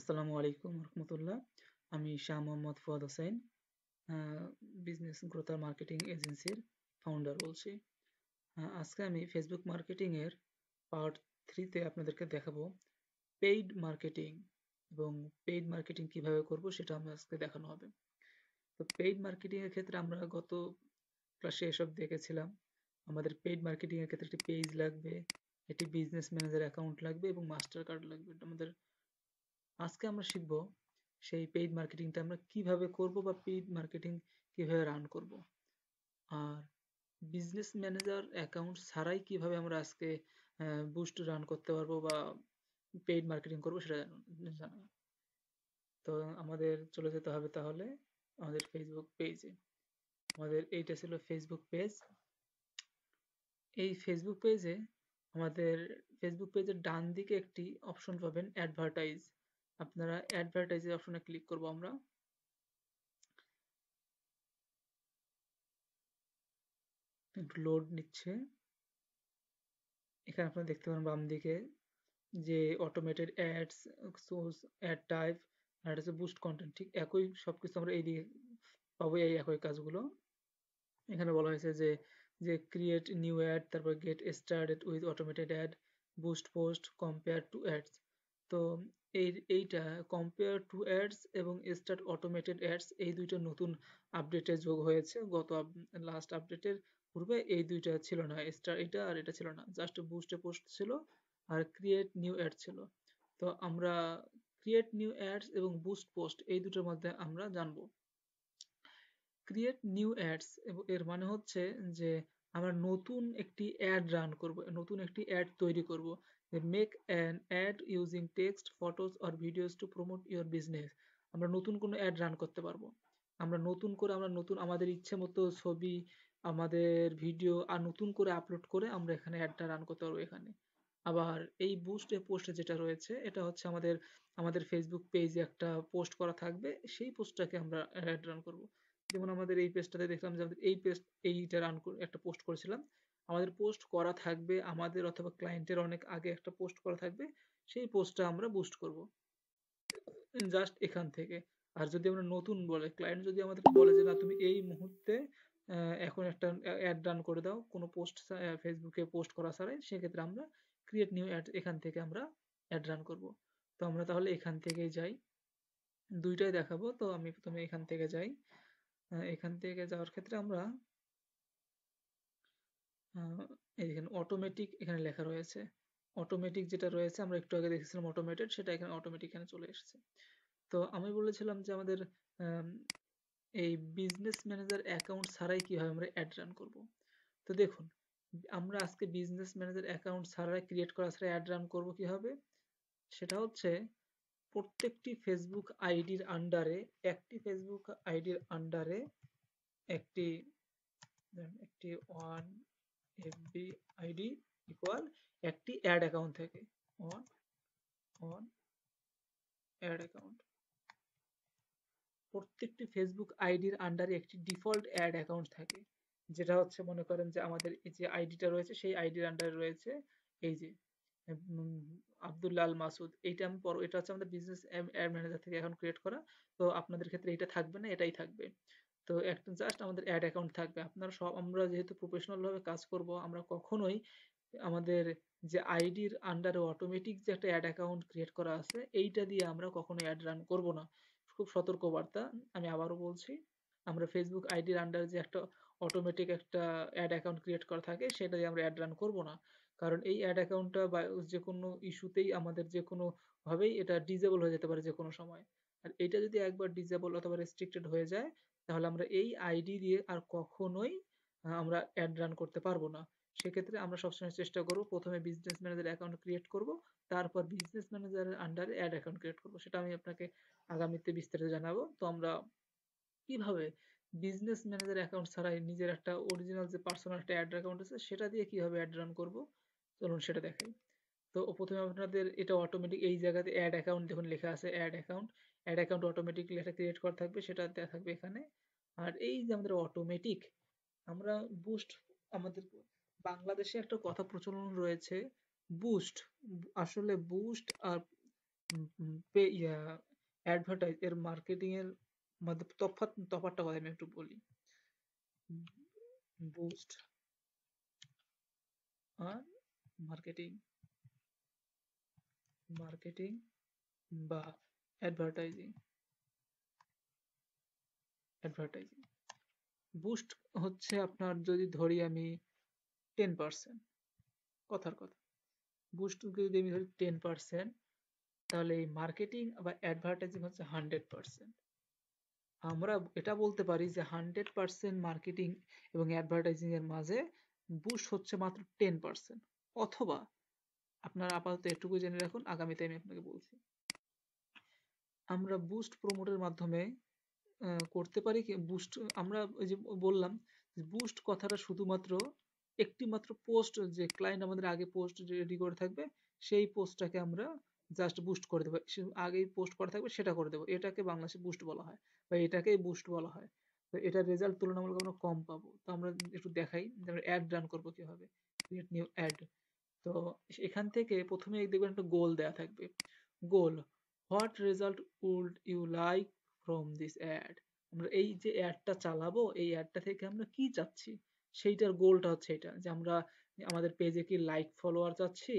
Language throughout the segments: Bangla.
আসসালামু আলাইকুম রহমতুল্লাহ। আমি শাহ মোহাম্মদ ফুয়াদ হোসেন, বিজনেস গ্রোথ আর মার্কেটিং এজেন্সির ফাউন্ডার বলছি। আজকে আমি ফেসবুক মার্কেটিং এর পার্ট 3-তে আপনাদেরকে দেখাবো পেইড মার্কেটিং এবং পেইড মার্কেটিং কিভাবে করব সেটা আমি আজকে দেখানো হবে। তো পেইড মার্কেটিং এর ক্ষেত্রে আমরা গত ক্লাসে এসব দেখেছিলাম। আমাদের পেইড মার্কেটিং এর ক্ষেত্রে একটি পেজ লাগবে, একটি বিজনেস ম্যানেজার অ্যাকাউন্ট লাগবে এবং মাস্টার কার্ড লাগবে। আমাদের আজকে আমরা শিখব সেই পেইড মার্কেটিংটা আমরা কিভাবে করব বা পেইড মার্কেটিং কিভাবে রান করব, আর বিজনেস ম্যানেজার অ্যাকাউন্ট ছাড়াই কিভাবে আমরা আজকে বুস্ট রান করতে পারবো বা পেইড মার্কেটিং করবো সেটা জানা। তো আমাদের চলে যেতে হবে তাহলে আমাদের ফেসবুক পেজে। আমাদের এইটা ছিল ফেসবুক পেজ। এই ফেসবুক পেজে আমাদের ফেসবুক পেজের ডান দিকে একটি অপশন পাবেন অ্যাডভার্টাইজ। আপনারা অ্যাডভার্টাইজের অপশনে ক্লিক করব আমরা। একটু লোড নিচ্ছে। এখানে আপনারা দেখতে পারেন বাম দিকে যে automated ads, source, ad type আর হচ্ছে বুস্ট কন্টেন্ট, ঠিক একই সবকিছু আমরা এইদিকে পাবো, এই একই কাজগুলো। এখানে বলা হয়েছে যে যে ক্রিয়েট নিউ অ্যাড, তারপর get started with automated ad, boost post, compare to ads. তো এইটা কম্পেয়ার টু অ্যাডস এবং স্টার্ট অটোমেটেড অ্যাডস এই দুইটা নতুন আপডেটে যোগ হয়েছে। গত লাস্ট আপডেটের পূর্বে এই দুইটা ছিল না, স্টার এটা আর এটা ছিল না, জাস্ট বুস্টে পোস্ট ছিল আর ক্রিয়েট নিউ অ্যাড ছিল। তো আমরা ক্রিয়েট নিউ অ্যাডস এবং বুস্ট পোস্ট এই দুটোর মধ্যে আমরা জানবো। ক্রিয়েট নিউ অ্যাডস এর মানে হচ্ছে যে আমরা নতুন একটি অ্যাড রান করব, নতুন একটি অ্যাড তৈরি করব। যে make an add using text, photos or videos to promote your business. আমরা নতুন কোনো অ্যাড রান করতে পারবো। আমরা নতুন আমাদের ইচ্ছে মতো ছবি, আমাদের ভিডিও আর নতুন করে আপলোড করে আমরা এখানে অ্যাডটা রান করতে পারবো এখানে। আবার এই বুস্ট পোস্টে যেটা রয়েছে এটা হচ্ছে আমাদের আমাদের ফেসবুক পেজে একটা পোস্ট করা থাকবে, সেই পোস্টটাকে আমরা অ্যাড রান করব। যেমন আমাদের এই পেজটাতে দেখলাম যে আমাদের এই পেজ, এইটা রান করে একটা পোস্ট করেছিলাম। আমাদের পোস্ট করা থাকবে আমাদের অথবা ক্লায়েন্টের অনেক আগে একটা পোস্ট করা থাকবে, সেই পোস্টটা আমরা বুস্ট করব জাস্ট এখান থেকে। আর যদি আমরা নতুন বলে, ক্লায়েন্ট যদি আমাদেরকে বলে যে না তুমি এই মুহূর্তে এখন একটা অ্যাড রান করে দাও কোনো পোস্ট ফেসবুকে পোস্ট করা ছাড়াই, সেক্ষেত্রে আমরা ক্রিয়েট নিউ অ্যাড এখান থেকে আমরা অ্যাড রান করব। তো আমরা তাহলে এখান থেকেই যাই, দুইটাই দেখাবো। তো আমি প্রথমে এখান থেকে যাই। এখান থেকে যাওয়ার ক্ষেত্রে আমরা আহ, এই দেখেন অটোমেটিক এখানে লেখা রয়েছে। অটোমেটিক যেটা রয়েছে আমরা একটু আগে দেখেছিলাম অটোমেটেড, সেটা এখানে অটোমেটিক এখানে চলে এসেছে। তো আমি বলেছিলাম যে আমাদের আম, এই বিজনেস ম্যানেজার অ্যাকাউন্ট ছাড়াই কিভাবে আমরা অ্যাড রান করব। তো দেখুন, আমরা আজকে বিজনেস ম্যানেজার অ্যাকাউন্ট ছাড়াই ক্রিয়েট করা ছাড়া অ্যাড রান করব কিভাবে। সেটা হচ্ছে প্রত্যেকটি ফেসবুক আইডির আন্ডারে, একটি ফেসবুক আইডির আন্ডারে একটি একটি ওয়ান এফবি আইডি ইকুয়াল একটি অ্যাড অ্যাকাউন্ট থেকে ওয়ান ওয়ান অ্যাড অ্যাকাউন্ট। প্রত্যেকটি ফেসবুক আইডির আন্ডারে একটি ডিফল্ট অ্যাড অ্যাকাউন্ট থাকে, যেটা হচ্ছে মনে করেন যে আমাদের এই যে আইডিটা রয়েছে সেই আইডির আন্ডারে রয়েছে এই যে উম, আব্দুল্লাহ আল মাসুদ। এইটা আমি এটা হচ্ছে আমাদের বিজনেস অ্যাড ম্যানেজার থেকে এখন ক্রিয়েট করা। তো আপনাদের ক্ষেত্রে এটা থাকবে না, এটাই থাকবে। তো একটা জাস্ট আমাদের অ্যাড অ্যাকাউন্ট থাকবে। আপনারা সব, আমরা যেহেতু প্রফেশনাল ভাবে কাজ করব, আমরা কখনোই আমাদের যে আইডির আন্ডারে অটোমেটিক যে একটা অ্যাড অ্যাকাউন্ট ক্রিয়েট করা আছে এইটা দিয়ে আমরা কখনো অ্যাড রান করব না। খুব সতর্ক বার্তা, আমি আবারও বলছি। আমরা ফেসবুক আইডির আন্ডারে যে একটা অটোমেটিক একটা অ্যাড অ্যাকাউন্ট ক্রিয়েট করা থাকে সেটা দিয়ে আমরা অ্যাড রান করব না। কারণ এই অ্যাড অ্যাকাউন্টটা বা যে কোনো ইস্যুতেই আমাদের যে কোনো ভাবেই এটা ডিজেবল হয়ে যেতে পারে যে কোনো সময়। আর এটা যদি একবার ডিজেবল অথবা রেস্ট্রিক্টেড হয়ে যায়, তাহলে আমরা এই আইডি দিয়ে আর কখনোই আমরা অ্যাড রান করতে পারবো না। সেক্ষেত্রে আমরা সবসময় চেষ্টা করব প্রথমে বিজনেস ম্যানেজার অ্যাকাউন্ট ক্রিয়েট করব, তারপর বিজনেস ম্যানেজারের আন্ডারে অ্যাড অ্যাকাউন্ট ক্রিয়েট করব। সেটা আমি আপনাকে আগামীতে বিস্তারিত জানাবো। তো আমরা কিভাবে বিজনেস ম্যানেজার অ্যাকাউন্ট ছাড়াই নিজের একটা অরিজিনাল যে পার্সোনাল একটা অ্যাড অ্যাকাউন্ট আছে সেটা দিয়ে কিভাবে অ্যাড রান করব, চলুন সেটা দেখাই। তো প্রথমে আপনাদের এটা অটোমেটিক এই জায়গাতে অ্যাড অ্যাকাউন্ট দেখুন লেখা আছে অ্যাড অ্যাকাউন্ট অটোমেটিকলি এটা ক্রিয়েট করা থাকবে, সেটা দেওয়া থাকবে এখানে। আর এই যে আমাদের অটোমেটিক আমরা বুস্ট, আমাদের বাংলাদেশে একটা কথা প্রচলন রয়েছে বুস্ট, আসলে বুস্ট আর অ্যাডভার্টাইজ এর মার্কেটিং এর মধ্যে তফাৎটা কথা আমি একটু বলি। বুস্ট আর মার্কেটিং মার্কেটিং বা অ্যাডভার্টাইজিং অ্যাডভার্টাইজিং বুস্ট হচ্ছে আপনার, যদি ধরি আমি 10%, কথার কথা, বুস্ট যদি আমি ধরি 10%, তাহলে এই মার্কেটিং বা অ্যাডভার্টাইজিং হচ্ছে 100%। আমরা এটা বলতে পারি যে 100% মার্কেটিং এবং অ্যাডভার্টাইজিং এর মাঝে বুস্ট হচ্ছে মাত্র 10%। অথবা আপনারা আপাতত এটুকু জেনে রাখুন, আগামীতে আমি আপনাকে বলছি। আমরা বুস্ট প্রমোটের মাধ্যমে করতে পারি কি বুস্ট, আমরা ওই যে বললাম বুস্ট কথাটা শুধুমাত্র একটি মাত্র পোস্ট, যে ক্লায়েন্ট আমাদের আগে পোস্ট রেডি করে থাকবে সেই পোস্টটাকে আমরা জাস্ট বুস্ট করে দেবো, সে আগেই পোস্ট করা থাকবে সেটা করে দেবো, এটাকে বাংলাদেশে বুস্ট বলা হয় বা এটাকেই বুস্ট বলা হয়। তো এটার রেজাল্ট তুলনামূলক আমরা কম পাবো। তো আমরা একটু দেখাই যে আমরা অ্যাড রান করবো কিভাবে, ক্রিয়েট নিউ অ্যাড। তো এখান থেকে প্রথমে দেখবেন একটা গোল দেয়া থাকবে, goal, what result would you like from this ad. আমরা এই যে অ্যাডটা চালাবো, এই অ্যাডটা থেকে আমরা কি চাচ্ছি, সেইটার গোলটা হচ্ছে এটা, যে আমরা আমাদের পেজে কি লাইক ফলোয়ার চাচ্ছি,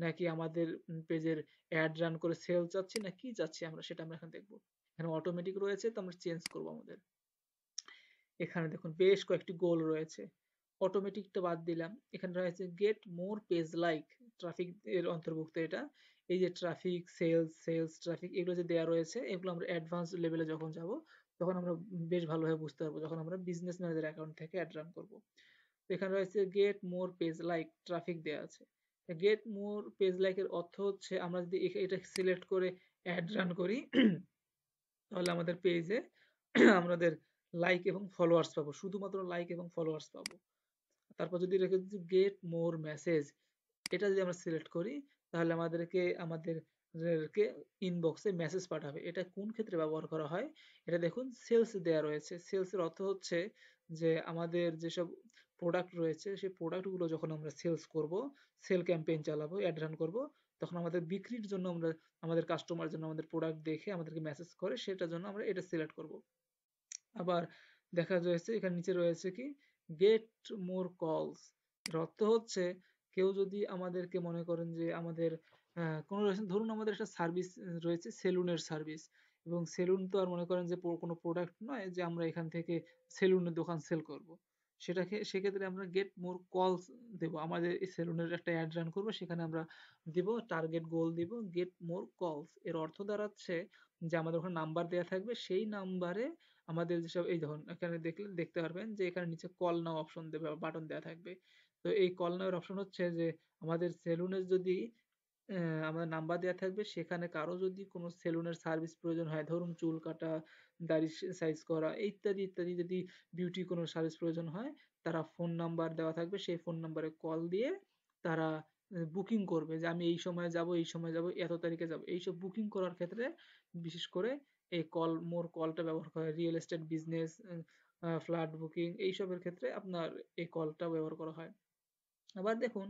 নাকি আমাদের পেজের অ্যাড রান করে সেল চাচ্ছি, না কি চাচ্ছি আমরা, সেটা আমরা এখন দেখবো। এখানে অটোমেটিক রয়েছে, তো আমরা চেঞ্জ করবো আমাদের। এখানে দেখুন বেশ কয়েকটি গোল রয়েছে, অটোমেটিকটা বাদ দিলাম। এখানে রয়েছে get more page like, traffic এর অন্তর্ভুক্ত এটা। এই যে ট্রাফিক, সেলস ট্রাফিক, এগুলো যে দেওয়া রয়েছে, এগুলো আমরা অ্যাডভান্স লেভেলে যখন যাব তখন আমরা বেশ ভালোভাবে বুঝতে পারবো, যখন আমরা বিজনেস ম্যানেজার অ্যাকাউন্ট থেকে অ্যাড রান করবো। তো এখানে রয়েছে get more page like, traffic দেওয়া আছে। গেট মোর পেজ লাইক এর অর্থ হচ্ছে আমরা যদি এটা সিলেক্ট করে অ্যাড রান করি তাহলে আমাদের পেজে আমাদের লাইক এবং ফলোয়ার্স পাবো, শুধুমাত্র লাইক এবং ফলোয়ার্স পাবো। তারপর যদি রেখে দিচ্ছি গেট মোর মেসেজ, এটা যদি আমরা সিলেক্ট করি তাহলে আমাদেরকে ইনবক্সে মেসেজ পাঠাবে। এটা কোন ক্ষেত্রে ব্যবহার করা হয়, এটা দেখুন সেলস দেয়া রয়েছে। সেলসের অর্থ হচ্ছে যে আমাদের যেসব প্রোডাক্ট রয়েছে সেই প্রোডাক্টগুলো যখন আমরা সেলস করব, সেল ক্যাম্পেইন চালাবো, অ্যাড রান করব, তখন আমাদের বিক্রির জন্য আমরা আমাদের কাস্টমার জন্য আমাদের প্রোডাক্ট দেখে আমাদেরকে মেসেজ করে, সেটার জন্য আমরা এটা সিলেক্ট করব। আবার দেখা যাচ্ছে এখানে নিচে রয়েছে কি গেট মোর কলস, এর অর্থ হচ্ছে কেউ যদি আমাদেরকে মনে করেন যে আমাদের কোনো ধরুন আমাদের একটা সার্ভিস রয়েছে, সেলুনের সার্ভিস, এবং সেলুন তো আর মনে করেন যে কোনো প্রোডাক্ট নয় যে আমরা এখান থেকে সেলুনের দোকান সেল করব, সেক্ষেত্রে আমরা গেট মোর কলস দেব, আমাদের এই সেলুনের একটা অ্যাড রান করবো, সেখানে আমরা দিব টার্গেট গোল দিব গেট মোর কলস। এর অর্থ দাঁড়াচ্ছে যে আমাদের ওখানে নাম্বার দেওয়া থাকবে, সেই নাম্বারে আমাদের যেসব, এই দেখুন এখানে দেখতে পারবেন যে এখানে নিচে কল নাও অপশন দেবে, বাটন দেওয়া থাকবে। তো এই কল নাও এর অপশন হচ্ছে যে আমাদের সেলুনের যদি আমাদের নাম্বার দেওয়া থাকবে, সেখানে কারো যদি কোনো সেলুনের সার্ভিস প্রয়োজন হয়, ধরুন চুল কাটা, দাড়ি সাইজ করা, ইত্যাদি ইত্যাদি, যদি বিউটি কোনো সার্ভিস প্রয়োজন হয়, তারা ফোন নাম্বার দেওয়া থাকবে, সেই ফোন নাম্বারে কল দিয়ে তারা বুকিং করবে যে আমি এই সময় যাব, এই সময় যাব, এত তারিখে যাব। এইসব বুকিং করার ক্ষেত্রে বিশেষ করে এই মোর কলটা ব্যবহার করা হয়। Real estate business, flat booking, এইসবের ক্ষেত্রে আপনার এই কলটা ব্যবহার করা হয়। আবার দেখুন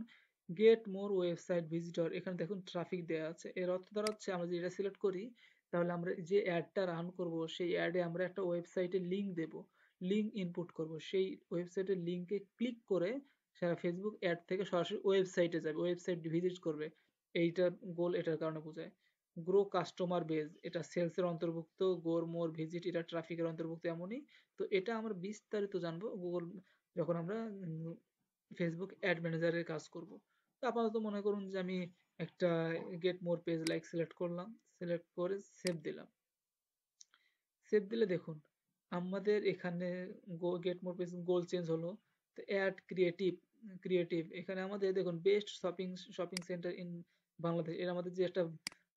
গেট মোর ওয়েবসাইট ভিজিটর, এখানে দেখুন ট্রাফিক দেওয়া আছে। এর অর্থ দাঁড়াচ্ছে আমরা যদি এটা সিলেক্ট করি তাহলে আমরা যে অ্যাডটা রান করব সেই অ্যাডে আমরা একটা ওয়েবসাইটের লিঙ্ক দেব, লিঙ্ক ইনপুট করব, সেই ওয়েবসাইটের লিঙ্কে ক্লিক করে সারা ফেসবুক অ্যাড থেকে সরাসরি ওয়েবসাইটে যাবে, ওয়েবসাইট ভিজিট করবে। এইটার গোল এটার কারণে বোঝায়। গ্রো কাস্টমার বেজ, এটা সেলসের অন্তর্ভুক্ত, গোর মোর ভিজিট এটা ট্রাফিকের অন্তর্ভুক্ত এমনই। তো এটা আমরা বিস্তারিত জানবো গুগল যখন আমরা ফেসবুক অ্যাড ম্যানেজারের কাজ করব। তো আপাতত মনে করুন যে আমি একটা get more page like select করলাম, সিলেক্ট করে সেভ দিলাম। সেভ দিলে দেখুন আমাদের এখানে গেট মোর পেজ গোল চেঞ্জ হলো। তো অ্যাড ক্রিয়েটিভ এখানে আমাদের দেখুন best shopping centre in Bangladesh, এর আমাদের যে একটা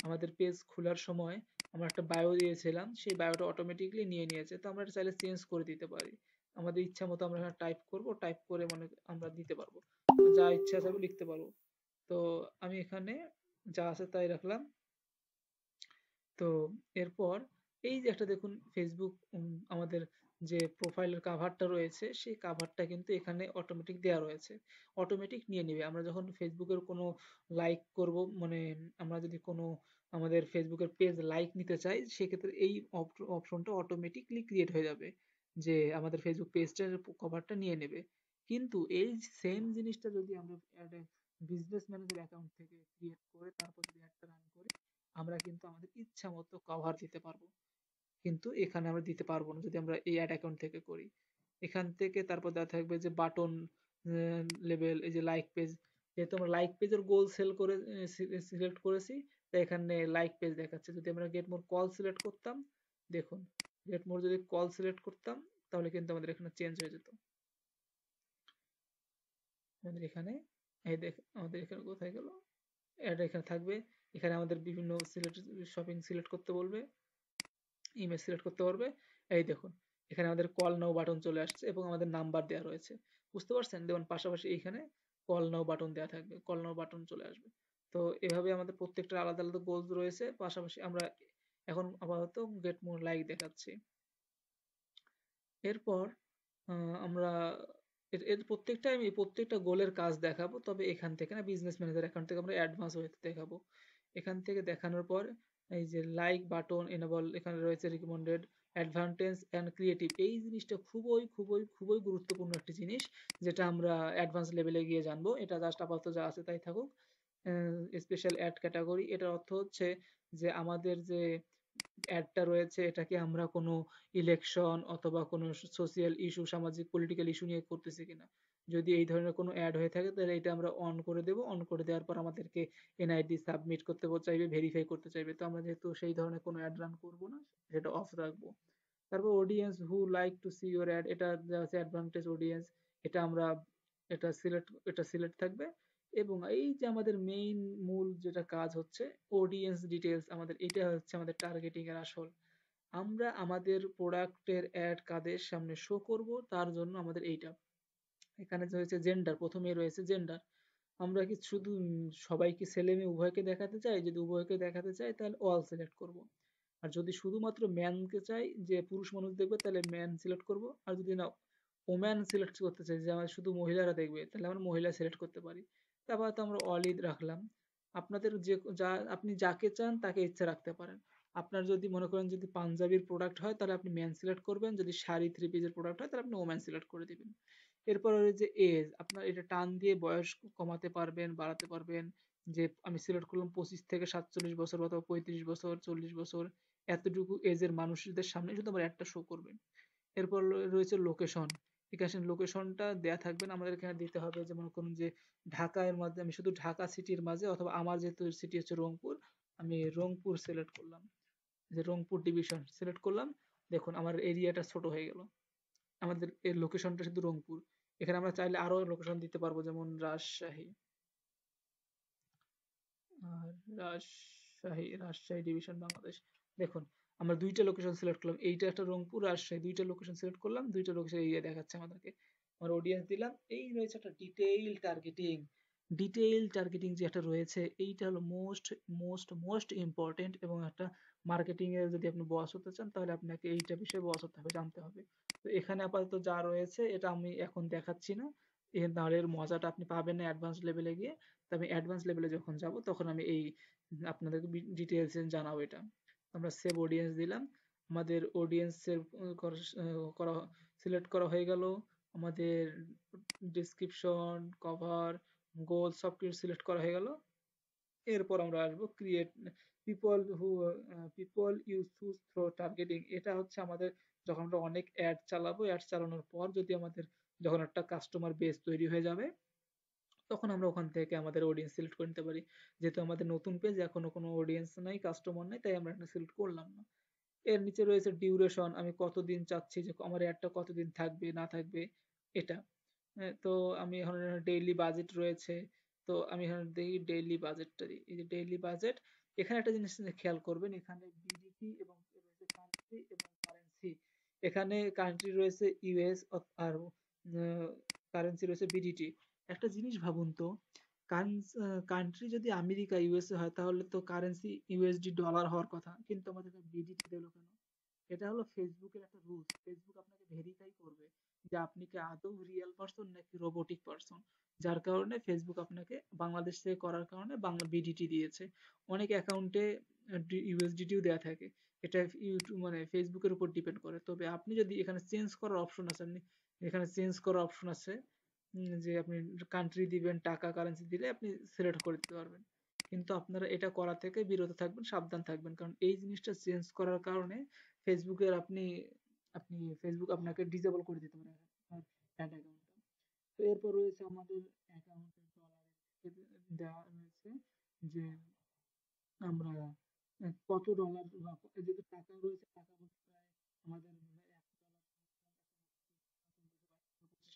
আমাদের পেজ খোলার সময় আমরা একটা বায়ো দিয়েছিলাম, সেই বায়োটা অটোমেটিকলি নিয়ে নিয়েছে। তো আমরা এটা চাইলে চেঞ্জ করে দিতে পারি, আমাদের ইচ্ছা মতো আমরা এখানে টাইপ করব, টাইপ করে আমরা দিতে পারবো, যা ইচ্ছা আছে লিখতে পারবো। তো আমি এখানে যা আছে তাই রাখলাম। তো এরপর এই যে একটা দেখুন ফেসবুক আমাদের যে প্রোফাইলের কাভারটা রয়েছে, সেই কাভারটা কিন্তু এখানে অটোমেটিক দেওয়া রয়েছে, অটোমেটিক নিয়ে নেবে। আমরা যখন ফেসবুকের কোনো লাইক করব, মানে আমরা যদি কোনো আমাদের ফেসবুকের পেজ লাইক নিতে চাই, সেক্ষেত্রে এই অপশনটা অটোমেটিকলি ক্রিয়েট হয়ে যাবে, যে আমাদের ফেসবুক পেজটার কভারটা নিয়ে নেবে। কিন্তু এই সেম জিনিসটা যদি আমরা বিজনেস ম্যানেজার অ্যাকাউন্ট থেকে ক্রিয়েট করে তারপর যদি অ্যাডটা রান করি, আমরা কিন্তু আমাদের ইচ্ছা মতো কভার দিতে পারবো। কিন্তু এখানে আমরা দিতে পারবো না যদি আমরা এই অ্যাড অ্যাকাউন্ট থেকে করি। এখান থেকে তারপর দেওয়া থাকবে যে বাটন লেভেল, এই যে লাইক পেজ, যেহেতু আমরা লাইক পেজের গোল সেল করে সিলেক্ট করেছি, তাই এখানে লাইক পেজ দেখাচ্ছে। যদি আমরা গেট মোর কল সিলেক্ট করতাম, দেখুন গেট মোর যদি কল সিলেক্ট করতাম, তাহলে কিন্তু আমাদের এখানে চেঞ্জ হয়ে যেত। আমাদের এখানে এই দেখ, আমাদের এখানে কোথায় গেল, অ্যাড এখানে থাকবে। এখানে আমাদের বিভিন্ন সিলেক্ট, শপিং সিলেক্ট করতে বলবে, ইমেজ সিলেক্ট করতে পারবে। এই দেখুন এখানে আমাদের কল নাও বাটন চলে আসছে এবং আমাদের নাম্বার দেওয়া রয়েছে, বুঝতে পারছেন? দেখুন পাশাপাশি এইখানে কল নাও বাটন দেওয়া থাকবে, কল নাও বাটন চলে আসবে। তো এভাবে আমাদের প্রত্যেকটা আলাদা আলাদা গোলস রয়েছে। পাশাপাশি আমরা এখন আপাতত গেট মোর লাইক দেখাচ্ছি। এরপর আমরা এর এর প্রত্যেকটা আমি প্রত্যেকটা গোলের কাজ দেখাবো, তবে এখান থেকে না, বিজনেস ম্যানেজার অ্যাকাউন্ট থেকে আমরা অ্যাডভান্স ওয়েতে দেখাবো। এখান থেকে দেখানোর পর এই যে লাইক বাটন এনেবল, এখানে রয়েছে রিকমেন্ডেড, অ্যাডভান্টেজ অ্যান্ড ক্রিয়েটিভ, এই জিনিসটা খুবই খুবই খুবই গুরুত্বপূর্ণ একটি জিনিস, যেটা আমরা অ্যাডভান্স লেভেলে গিয়ে জানবো। এটা জাস্ট আপাতত যা আছে তাই থাকুক। স্পেশাল অ্যাড ক্যাটাগরি, এটার অর্থ হচ্ছে যে আমাদের যে অ্যাডটা রয়েছে এটাকে আমরা কোনো ইলেকশন অথবা কোনো সোশিয়াল ইস্যু, সামাজিক পলিটিক্যাল ইস্যু নিয়ে করতেছি কিনা। যদি এই ধরনের কোনো অ্যাড হয়ে থাকে তাহলে এটা আমরা অন করে দেব। অন করে দেওয়ার পর আমাদেরকে এনআইডি সাবমিট করতে চাইবে, ভেরিফাই করতে চাইবে। তো আমরা যেহেতু সেই ধরনের কোনো অ্যাড রান করব না, সেটা অফ রাখবো। তারপর audience who like to see your add, এটা দেওয়া আছে অ্যাডভান্টেজ অডিয়েন্স, এটা আমরা এটা সিলেক্ট থাকবে। এবং এই যে আমাদের মেইন মূল যেটা কাজ হচ্ছে অডিয়েন্স ডিটেলস, আমাদের এটা হচ্ছে আমাদের টার্গেটিং এর আসল। আমরা আমাদের প্রোডাক্টের অ্যাড কাদের সামনে শো করব, তার জন্য আমাদের এইটা। এখানে যে হয়েছে জেন্ডার, প্রথমেই রয়েছে জেন্ডার। আমরা কি শুধু সবাইকে ছেলে মেয়ে উভয়কে দেখাতে চাই? যদি উভয়কে দেখাতে চাই তাহলে অল সিলেক্ট করব। আর যদি শুধুমাত্র ম্যানকে চাই, যে পুরুষ মানুষ দেখবে, তাহলে ম্যান সিলেক্ট করব। আর যদি না ওম্যান সিলেক্ট করতে চাই, যে আমার শুধু মহিলারা দেখবে, তাহলে আমরা মহিলা সিলেক্ট করতে পারি। তারপর তো আমরা অলই রাখলাম। আপনাদের যে যা আপনি যাকে চান তাকে ইচ্ছা রাখতে পারেন। আপনার যদি মনে করেন যদি পাঞ্জাবির প্রোডাক্ট হয় তাহলে আপনি ম্যান সিলেক্ট করবেন, যদি শাড়ি থ্রি পিসের প্রোডাক্ট হয় তাহলে আপনি ওম্যান সিলেক্ট করে দিবেন। এরপর যে এজ, আপনার এটা টান দিয়ে বয়স কমাতে পারবেন, বাড়াতে পারবেন। যে আমি সিলেক্ট করলাম 25 থেকে 47 বছর অথবা 35 বছর, 40 বছর, এতটুকু এজের মানুষদের সামনে শুধু আমার একটা শো করবে। এরপর রয়েছে লোকেশন। ঠিক আছে, লোকেশনটা দেয়া থাকবে না, আমাদের এখানে দিতে হবে। যে মনে করুন যে ঢাকার মধ্যে আমি শুধু ঢাকা সিটির মাঝে, অথবা আমার যেহেতু সিটি হচ্ছে রংপুর, আমি রংপুর সিলেক্ট করলাম, যে রংপুর ডিভিশন সিলেক্ট করলাম। দেখুন আমার এরিয়াটা ছোট হয়ে গেল, আমাদের এর লোকেশনটা শুধু রংপুর। এখানে আমরা চাইলে আরো লোকেশন দিতে পারবো, যেমন রাজশাহী। আর রাজশাহী ডিভিশন বাংলাদেশ। দেখুন আমরা দুইটা লোকেশন সিলেক্ট করলাম, এইটা একটা রংপুর, রাজশাহী, দুইটা লোকেশন সিলেক্ট করলাম, দুইটা লোকেশন এরিয়া দেখাচ্ছে আমাদেরকে। আমার অডিয়েন্স দিলাম। এই রয়েছে একটা ডিটেইল টার্গেটিং। ডিটেইল টার্গেটিং যে একটা রয়েছে, এইটা হলো মোস্ট মোস্ট মোস্ট ইম্পর্টেন্ট। এবং একটা মার্কেটিং এর যদি আপনি বস হতে চান, তাহলে আপনাকে এইটা বিষয়ে বস হতে হবে, জানতে হবে। তো এখানে আপাতত যা রয়েছে এটা আমি এখন দেখাচ্ছি না, এর নাহলে এর মজাটা আপনি পাবেন না অ্যাডভান্স লেভেলে গিয়ে। তো আমি অ্যাডভান্স লেভেলে যখন যাব তখন আমি এই আপনাদেরকে ডিটেলস জানাবো এটা। আমরা সেভ অডিয়েন্স দিলাম। আমাদের অডিয়েন্স সেভ করা সিলেক্ট করা হয়ে গেল। আমাদের ডেসক্রিপশন, কভার, গোল সবকিছু সিলেক্ট করা হয়ে গেল। এরপর আমরা আসবো create people who people you choose through targeting. এটা হচ্ছে আমাদের যখন আমরা অনেক অ্যাড চালাবো, অ্যাড চালানোর পর যদি আমাদের যখন একটা কাস্টমার বেস তৈরি হয়ে যাবে, তখন আমরা ওখান থেকে আমাদের অডিয়েন্স সিলেক্ট করে নিতে পারি। যেহেতু আমাদের নতুন পেজ, এখনো কোনো অডিয়েন্স নাই, কাস্টমার নাই, তাই আমরা এটা সিলেক্ট করলাম না। এর নিচে রয়েছে ডিউরেশন, আমি কতদিন চাচ্ছি যে আমার অ্যাডটা কতদিন থাকবে না থাকবে এটা। হ্যাঁ, তো আমি এখন ডেইলি বাজেট রয়েছে। তো আমি এখানে দেখি ডেইলি বাজেটটা দিই, এই যে ডেইলি বাজেট। এখানে একটা জিনিস খেয়াল করবেন, এখানে বিডিটি এবং কান্ট্রি এবং কারেন্সি। এখানে কান্ট্রি রয়েছে ইউএস, আর কারেন্সি রয়েছে বিডিটি। একটা জিনিস ভাবুন তো, কান্ট্রি যদি আমেরিকা ইউএসএ হয় তাহলে তো কারেন্সি ইউএসডি ডলার হওয়ার কথা, কিন্তু আমাদের বিডিটি দিল কেন? এটা হলো ফেসবুকের একটা রুলস, ফেসবুক আপনাকে ভেরিফাই করবে যে আপনি কি আদৌ রিয়েল পারসন নাকি রোবোটিক পারসন। যার কারণে ফেসবুক আপনাকে বাংলাদেশ থেকে করার কারণে বাংলা বিডিটি দিয়েছে। অনেক অ্যাকাউন্টে ইউএসডিটিও দেওয়া থাকে। এটা ইউটিউব মানে ফেসবুকের উপর ডিপেন্ড করে। তবে আপনি যদি এখানে চেঞ্জ করার অপশন আছে, আপনি এখানে চেঞ্জ করার অপশন আছে, যে আপনি কান্ট্রি দিবেন, টাকা কারেন্সি দিলে আপনি সিলেক্ট করে দিতে পারবেন। কিন্তু আপনারা এটা করা থেকে বিরত থাকবেন, সাবধান থাকবেন, কারণ এই জিনিসটা চেঞ্জ করার কারণে ফেসবুকের আপনি আপনি ফেসবুক আপনাকে ডিসেবল করে দিতে পারে আপনার অ্যাড অ্যাকাউন্টটা। তো এরপর রয়েছে আমাদের অ্যাকাউন্টের ডলারের দেওয়া রয়েছে যে আমরা কত ডলার বা যেহেতু টাকা রয়েছে, টাকা বলতে প্রায় আমাদের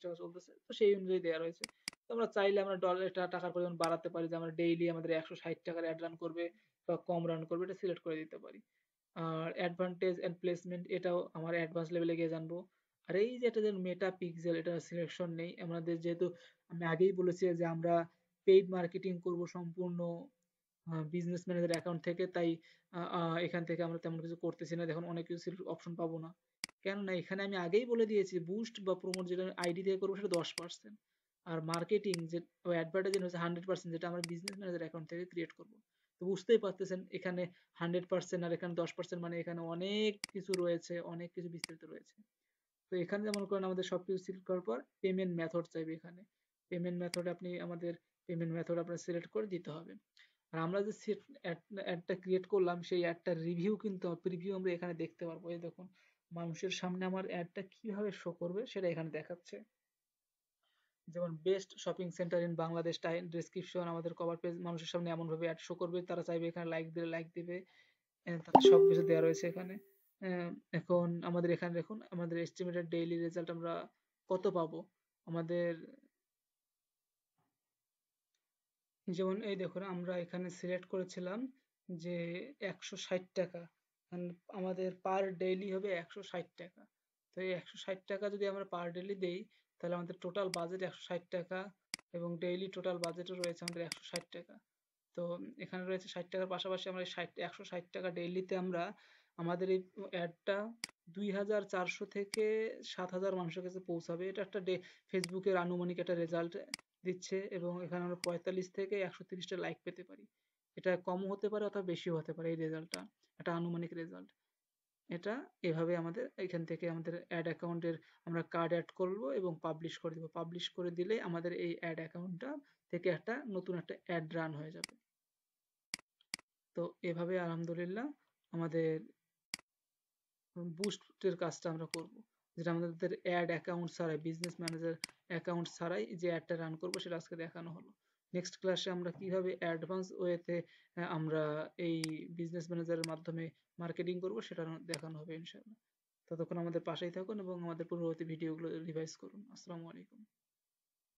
$1 চলতেছে, তো সেই অনুযায়ী দেওয়া রয়েছে। তো আমরা চাইলে আমরা ডলারটা টাকার পরিমাণ বাড়াতে পারি, যে আমরা ডেইলি আমাদের 160 টাকার অ্যাড রান করবে বা কম রান করবে, এটা সিলেক্ট করে দিতে পারি। আর অ্যাডভান্টেজ এন্ড প্লেসমেন্ট এটাও আমার অ্যাডভান্স লেভেলে গিয়ে জানবো। আর এই যে এটা যে মেটা পিক্সেল, এটা সিলেকশন নেই আমাদের, যেহেতু আমি আগেই বলেছি যে আমরা পেইড মার্কেটিং করব সম্পূর্ণ বিজনেস ম্যানেজার অ্যাকাউন্ট থেকে, তাই এখান থেকে আমরা তেমন কিছু করতেছি না, দেখুন অনেক কিছু অপশন পাবো না। কেননা এখানে আমি আগেই বলে দিয়েছি বুস্ট বা প্রমোট যেটা আইডি থেকে করবো সেটা 10%, আর মার্কেটিং যে অ্যাডভার্টাইজিং হচ্ছে 100%, যেটা আমরা বিজনেস ম্যানেজার অ্যাকাউন্ট থেকে ক্রিয়েট করবো। তো বুঝতেই পারতেছেন এখানে 100% আর এখানে 10%, মানে এখানে অনেক কিছু রয়েছে, অনেক কিছু বিস্তারিত রয়েছে। তো এখানে যেমন করেন আমাদের সবকিছু সিলেক্ট করার পর পেমেন্ট মেথড চাইবে। এখানে পেমেন্ট মেথড আপনি আমাদের পেমেন্ট মেথড আপনার সিলেক্ট করে দিতে হবে। আর আমরা যে অ্যাডটা ক্রিয়েট করলাম সেই অ্যাডটার রিভিউ কিন্তু প্রিভিউ আমরা এখানে দেখতে পারবো। এই দেখুন মানুষের সামনে আমার অ্যাডটা কিভাবে শো করবে সেটা এখানে দেখাচ্ছে। যেমন best shopping centre in Bangladesh, description, আমাদের কভার পেজ মানুষের সামনে এমন ভাবে অ্যাড শো করবে, তারা চাইবে এখানে লাইক দিলে লাইক দিবে। তাদের সবকিছু দেওয়া রয়েছে এখানে। আহ, এখন আমাদের এখানে দেখুন আমাদের এস্টিমেটেড ডেইলি রেজাল্ট আমরা কত পাবো। আমাদের যেমন এই দেখুন আমরা এখানে সিলেক্ট করেছিলাম যে 160 টাকা, আমাদের পার ডেইলি হবে 160 টাকা। তো এই 160 টাকা যদি আমরা পার ডেইলি দেই, তাহলে আমাদের টোটাল বাজেট 160 টাকা, এবং ডেইলি টোটাল বাজেটও রয়েছে আমাদের 160 টাকা। তো এখানে রয়েছে 60 টাকার পাশাপাশি আমরা 160 টাকা ডেইলিতে আমরা আমাদের এই অ্যাডটা 2400 থেকে 7000 মানুষের কাছে পৌঁছাবে। এটা একটা ফেসবুকের আনুমানিক একটা রেজাল্ট দিচ্ছে, এবং এখানে আমরা 45 থেকে 130টা লাইক পেতে পারি। এটা কমও হতে পারে অথবা বেশিও হতে পারে, এই রেজাল্টটা একটা আনুমানিক রেজাল্ট। এটা এভাবে আমাদের এখান থেকে আমাদের অ্যাড অ্যাকাউন্টের আমরা কার্ড অ্যাড করব এবং পাবলিশ করে দেবো। পাবলিশ করে দিলে আমাদের এই অ্যাড অ্যাকাউন্টটা থেকে একটা নতুন একটা অ্যাড রান হয়ে যাবে। তো এভাবে আলহামদুলিল্লাহ আমাদের বুস্টের কাজটা আমরা করব, যেটা আমাদের অ্যাড অ্যাকাউন্ট ছাড়াই, বিজনেস ম্যানেজার অ্যাকাউন্ট ছাড়াই যে অ্যাডটা রান করব সেটা আজকে দেখানো হলো। নেক্সট ক্লাসে আমরা কিভাবে অ্যাডভান্স ওয়েতে আমরা এই বিজনেস ম্যানেজারের মাধ্যমে মার্কেটিং করব সেটা দেখানো হবে ইনশাআল্লাহ। ততক্ষণ আমাদের পাশেই থাকুন এবং আমাদের পূর্ববর্তী ভিডিওগুলো রিভাইজ করুন। আসসালামু আলাইকুম।